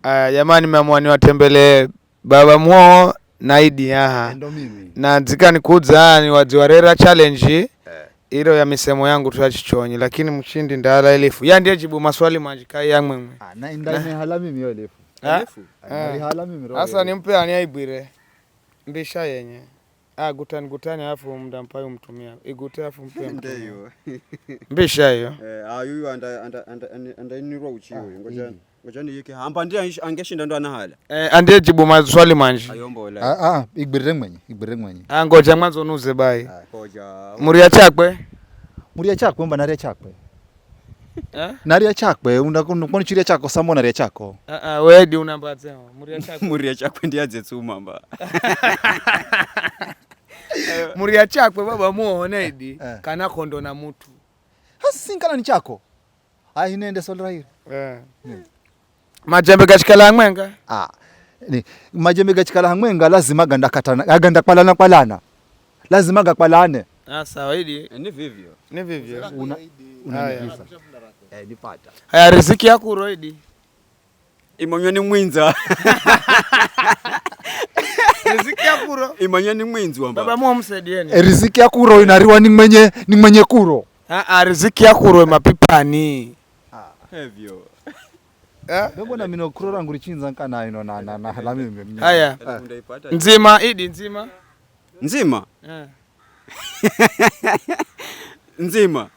Jamani, nimeamua niwatembelee baba Muo na Idi Ndo mimi. na nzikani kuza ni wadziwarera challenge ilo ya misemo yangu tuachichonyi, lakini mshindi ndala Elifu ndiye jibu maswali manjikai yamwe na indane hala mimi yo Elifu. Hala mimi roho. Sasa nimpe ani aibwire mbisha yenye gutani alafu mdampayo mtumia igute alafu mpe ndio mbisha hiyo yuyu anda inirwa uchiwe ngoja ni yake hamba ndiye angeshinda ndo anahala ndiye jibu maswali manji ayombola igwirire mwenye ngoja mwanzo nuze bai ngoja muria chakwe mba naria chakwe naria chakwe unakoni chiria chako sambo naria chako wedi unambaze muria chakwe ndiye azetsuma mba muria chakwe baba Muo Idi kana kondo na mutu hasinkana ni chako inende solra hili majembe gachikala mwenga ni majembe gachikala mwenga lazima aganda kwalana lazima gakpalane sawa Idi ni vivyo unanivisa nipata haya riziki yako ro Idi imanyoni mwinza riziki yako ro imanyoni mwinzi wamba baba Muo msaidieni riziki yako ro inariwa ni mwenye kuro riziki yako ro mapipani hevyo mbona mino kuro rangu richinza nkana ino na hala mimi haya nzima Idi nzima nzima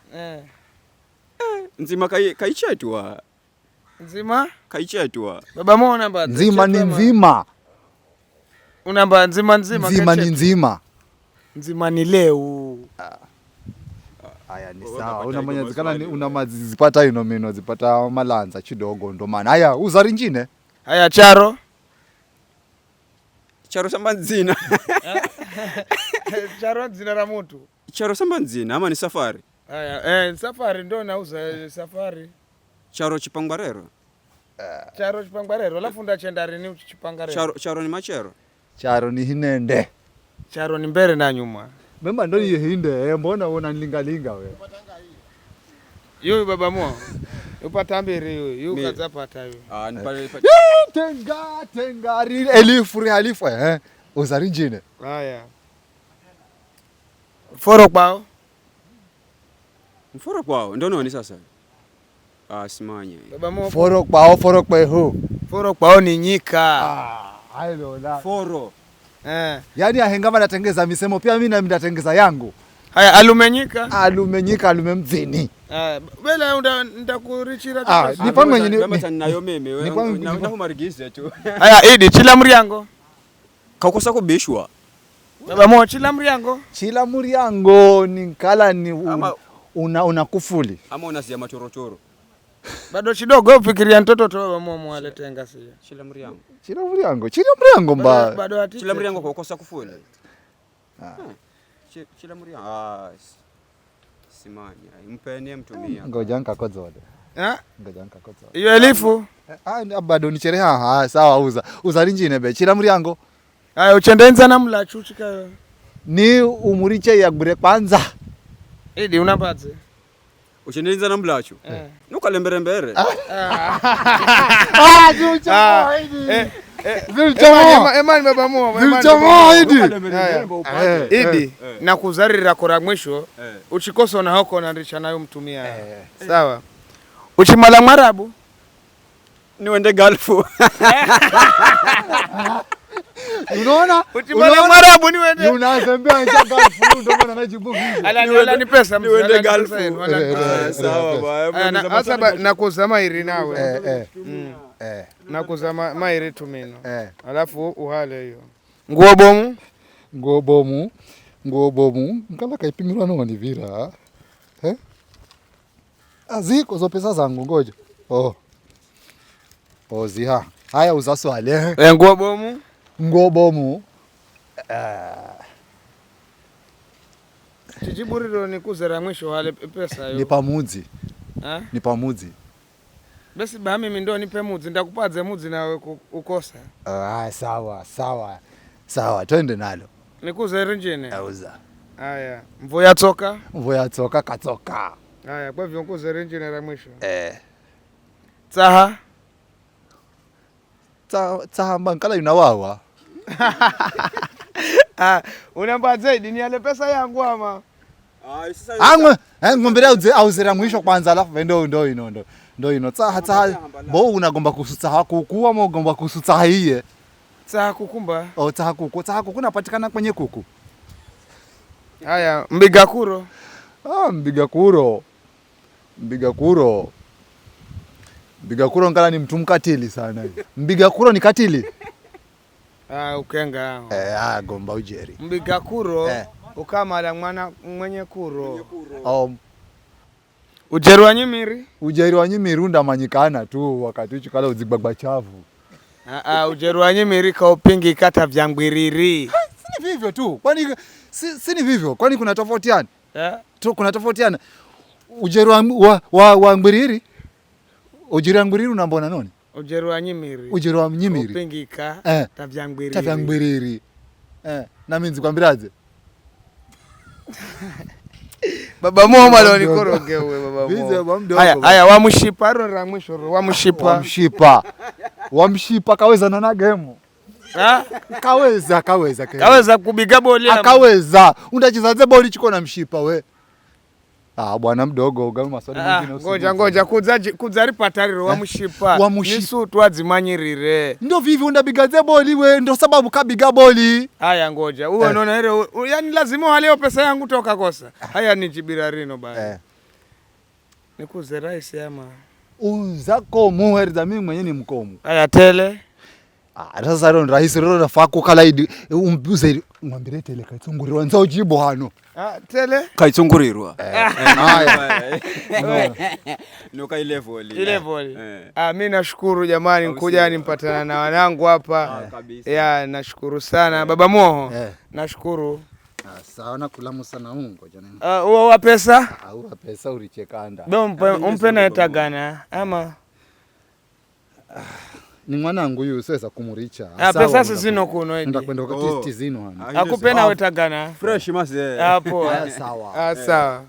kaichetwa nzima kaichetwa baba Muo namba nzima ni nzima unamba nzima ni nzima ni leo haya ni sawa unamanyazikana unamazipata ino mino zipata malanza chidogo ndo maana haya uzari njine haya charo samba nzina charo nzina la mtu charo samba nzina ama ni safari haya safari ndo nauza safari charo chipangwarero alafu ndachendari ni chipangarero charo ni machero charo ni hinende charo ni mbere na nyuma memba ndo hiyo hinde mbona unanilingalinga wewe yuyu baba Muo upata mbere yuyu kazapata yuyu nipale tenga Elifu halifu uzari njine haya foro kwao ndo noni sasa simanya baba Muo foro kwao ni nyika foro yani ahengama natengeza misemo pia mimi natengeza yangu haya alumenyika alumemzini bela ndakurichira nipango nyini kama nayo meme na humarigize tu haya Idi chila mriango kaukosa kubishwa baba Muo chila mriango ni kala ni una kufuli ama unasia machorochoro bado chidogo ufikiria mtoto to baba Muo mwaletenga sia chila mriango mba bado chila mriango kaukosa kufuli chila mriango simanya impenie mtumia ngoja nkakozode iyo Elifu bado nichereha sawa uzari njine be chila mriango haya uchendenza na mlachu chika ni umuriche yagure kwanza Idi unapaze uchendenza na mlachu nukalembere emani baba Muo Idi na kuzarira kora mwisho uchikoso na hoko na richa nayo mtumia sawa uchimala Mwarabu niwende Gulfu unaona uchimala Mwarabu niwende unazembea nje Gulfu ndo maana najibu hivi ala ni pesa niwende Gulfu sawa bwana sasa nakuzama iri nawe nakuzama mairi tumino alafu uhale hiyo nguo bomu ngala kaipimirwa no ndivira aziko zo pesa zangu ngoja ziha haya uzaswale nguo bomu chijiburiro ni kuzera mwisho wale pesa hiyo ni pamudzi basi ba mimi ndo nipe mudzi ndakupadze mudzi nawe ukosa sawa twende nalo nikuzere njene auza haya mvoya tsoka katsoka haya kwa hivyo nikuzere njene la mwisho tsaha tsahamba nkala inawawa. Unamba zaidi ni ale pesa yangu ama. Angwe ngombera auzera mwisho kwanza alafu ndo ino tsaha bo unagomba kusutsa hakuku ama ugomba kusutsa hiye. Tsaha kukumba. Tsaha kuku napatikana kwenye kuku. Haya, Mbigakuro. Mbigakuro ngala ni mtu mkatili sana. Mbigakuro ni katili. Ukenga. Gomba ujeri. Mbigakuro ukamala mwana mwenye kuro. Ujeri wa Nyimiri undamanyikana tu wakati uchikala uzigbagba chavu. Ujeri wa Nyimiri kaupingi kata vyangwiriri. Sini vivyo tu. Kwani sini vivyo? Kwani kuna tofautiana? Kuna tofautiana. Ujeri wa Ngwiriri? Ujeri wa Ngwiriri unambona noni? Ujeri wa Nyimiri. Upingi kata vyangwiriri. Na minzi kwambiraze. Baba Momo leo nikoroge wewe baba Momo. Haya wamushipa ro mwisho wamshipa kaweza na game. Kaweza kubiga boli. Akaweza. Undachizaze boli chiko na mshipa we. Bwana mdogo ugamu maswali mengine ngoja kuzari patariro wamushipa. Nisu twazimanyirire. Ndio vivi undabigaze boli we ndio sababu kabiga boli. Haya ngoja. Uwe unaona ile yani lazima wale pesa yangu toka kosa. Haya nijibira rino baya. Nikuze rice ama. Uzako muherza mimi mwenyewe ni mkomo. Haya tele. Sasa ron rahisi ron nafako kalaidi umbuze ngwambire tele kaitsungurwa nzo jibo hano. Tele kaitsungurwa. Haya. No kai level. Mimi nashukuru jamani nikuja nimpatana na wanangu hapa. Nashukuru sana Baba Moho. Nashukuru. Sawa na kulamu sana Mungu janani. Wa pesa? Wa pesa ulichekanda. Umpe na etagana ama ni mwanangu huyu sasa kumuricha. Pesa sisino kuno eti. Ndakwenda kwa tizino hano. Akupena wetagana. Fresh mase. Hapo. Sawa. Sawa.